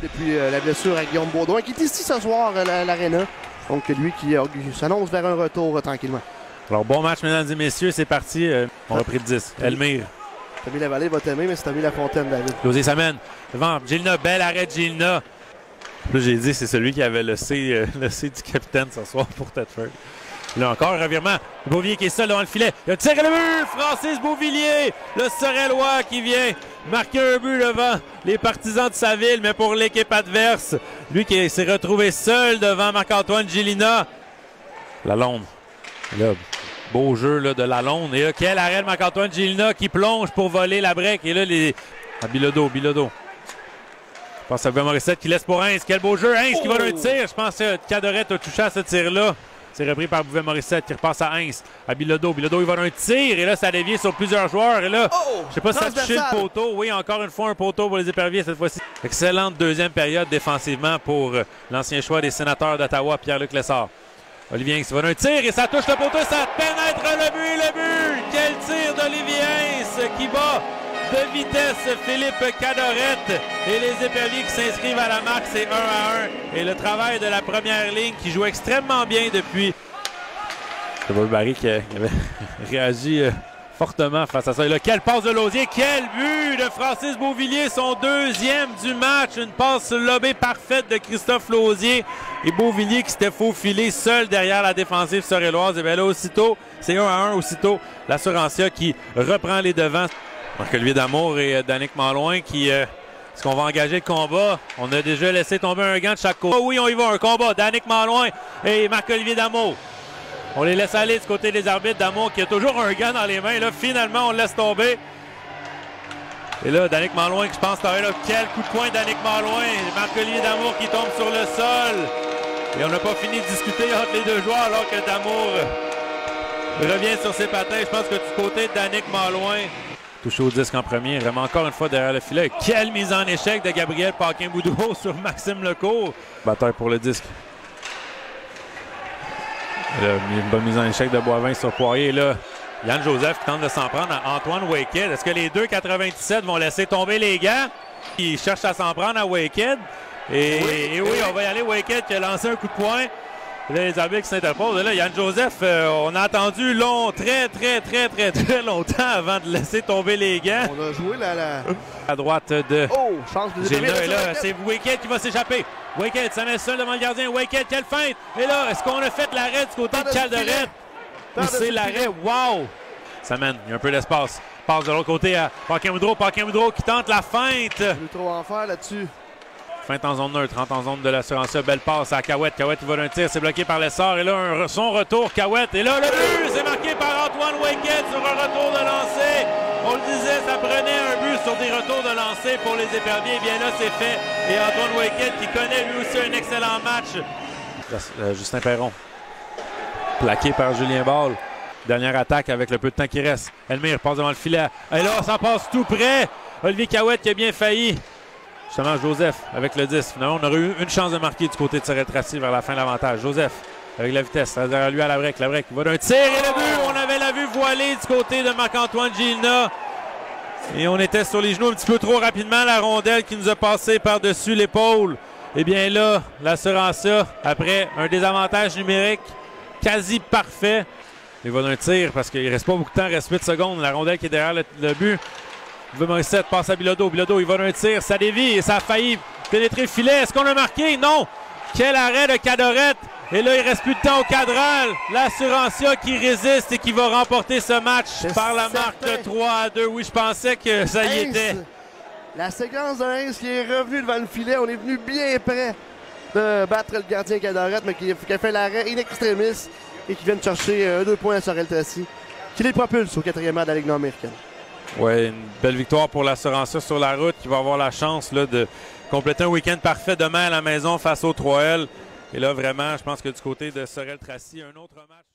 Depuis la blessure à Guillaume Baudouin, qui est ici ce soir à l'Arena. Donc lui qui s'annonce vers un retour tranquillement. Alors bon match mesdames et messieurs, c'est parti. On a pris 10. Elmire. Tommy Lavallée va t'aimer, mais c'est Tommy Lafontaine, David. Lausier s'amène devant Gilna, bel arrêt de Gilna. Là j'ai dit c'est celui qui avait le C du capitaine ce soir pour Thetford. Là encore, un revirement. Beauvillier qui est seul devant le filet. Il a tiré le but. Francis Beauvillier, le Sorellois qui vient marquer un but devant les partisans de sa ville, mais pour l'équipe adverse. Lui qui s'est retrouvé seul devant Marc-Antoine Gélina. Lalonde. Là, beau jeu là, de Lalonde. Et là, quel arrêt de Marc-Antoine Gélina qui plonge pour voler la break. Et là, à Bilodeau. Je pense à Morissette qui laisse pour Heinz. Quel beau jeu. Heinz qui va d'un tir. Je pense que Cadorette a touché à ce tir-là. C'est repris par Bouvet-Morissette qui repasse à Heinz, à Bilodeau. Bilodeau, il va d'un tir et là, ça a dévié sur plusieurs joueurs. Et là, je sais pas si ça a touché le poteau. Oui, encore une fois, un poteau pour les Éperviers cette fois-ci. Excellente deuxième période défensivement pour l'ancien choix des Sénateurs d'Ottawa, Pierre-Luc Lessard. Olivier Heinz va d'un tir et ça touche le poteau, ça pénètre le but! Quel tir d'Olivier Heinz qui bat de vitesse Philippe Cadorette et les Éperviers qui s'inscrivent à la marque, c'est 1-1. Et le travail de la première ligne qui joue extrêmement bien depuis. C'est Paul Barry qui avait réagi fortement face à ça. Et là, quelle passe de Lausier, quel but de Francis Beauvillier, son deuxième du match. Une passe lobée parfaite de Christophe Lausier. Et Beauvillier qui s'était faufilé seul derrière la défensive sorelloise. Et bien là, aussitôt, c'est 1-1, aussitôt la Surantia qui reprend les devants. Marc-Olivier Damour et Danick Malouin qui... Est-ce qu'on va engager le combat? On a déjà laissé tomber un gant de chaque côté. Oh oui, on y va, un combat. Danick Malouin et Marc-Olivier Damour. On les laisse aller du côté des arbitres. Damour qui a toujours un gant dans les mains. Là, finalement, on le laisse tomber. Et là, Danick Malouin, je pense, là, quel coup de poing Danick Malouin. Marc-Olivier Damour qui tombe sur le sol. Et on n'a pas fini de discuter entre les deux joueurs alors que Damour revient sur ses patins. Je pense que du côté de Danick Malouin, touché au disque en premier, vraiment encore une fois derrière le filet. Quelle mise en échec de Gabriel Paquin-Boudreau sur Maxime Lecourt. Bataille pour le disque. Là, une bonne mise en échec de Boivin sur Poirier. Là, Yann Joseph qui tente de s'en prendre à Antoine Waked. Est-ce que les deux 97 vont laisser tomber les gants? Ils cherchent à s'en prendre à Waked. Et oui, on va y aller. Waked qui a lancé un coup de poing. Là, les arbitres qui s'interposent. Là, Yann Joseph, on a attendu très longtemps avant de laisser tomber les gants. On a joué à droite de chance de Gélina. Et là, c'est Waked qui va s'échapper. Waked, ça met seul devant le gardien. Waked, quelle feinte! Et là, est-ce qu'on a fait l'arrêt du côté de Calderette? Ou c'est l'arrêt? Wow! Ça mène, il y a un peu d'espace. Passe de l'autre côté à Paquin-Boudreau qui tente la feinte. Il est trop en faire là-dessus. Feinte en zone neutre, rentre en zone de l'assurance. Belle passe à Cahouette. Cahouette, il va d'un tir, c'est bloqué par l'essor. Et là, son retour, Cahouette. Et là, le but, c'est marqué par Antoine Waked sur un retour de lancer. On le disait, ça prenait un but sur des retours de lancer pour les Éperviers. Et bien là, c'est fait. Et Antoine Waked qui connaît lui aussi un excellent match. Justin Perron. Plaqué par Julien Ball. Dernière attaque avec le peu de temps qui reste. Elmire passe devant le filet. Et là, ça passe tout près. Olivier Cahouette qui a bien failli. Justement, Joseph avec le 10. Finalement, on aurait eu une chance de marquer du côté de Sorel-Tracy vers la fin de l'avantage. Joseph avec la vitesse. Derrière lui à la break. La break va d'un tir et le but. On avait la vue voilée du côté de Marc-Antoine Gélina. Et on était sur les genoux un petit peu trop rapidement. La rondelle qui nous a passé par-dessus l'épaule. Et bien là, la Surantia, après un désavantage numérique quasi parfait, il va d'un tir parce qu'il ne reste pas beaucoup de temps. Il reste 8 secondes. La rondelle qui est derrière le but. Morissette passe à Bilodeau. Bilodeau, il va d'un tir. Ça dévie et ça a failli pénétrer le filet. Est-ce qu'on a marqué? Non! Quel arrêt de Cadorette! Et là, il reste plus de temps au cadran. La Surantia qui résiste et qui va remporter ce match par la marque de 3-2. Oui, je pensais que ça y était. La séquence de Heinz qui est revenu devant le filet. On est venu bien près de battre le gardien Cadorette, mais qui a fait l'arrêt in extremis et qui vient de chercher 2 points à Sorel-Tracy, qui les propulse au 4e rang de la Ligue nord-américaine. Oui, une belle victoire pour la Surantia sur la route qui va avoir la chance là, de compléter un week-end parfait demain à la maison face au 3L. Et là, vraiment, je pense que du côté de Sorel-Tracy, un autre match.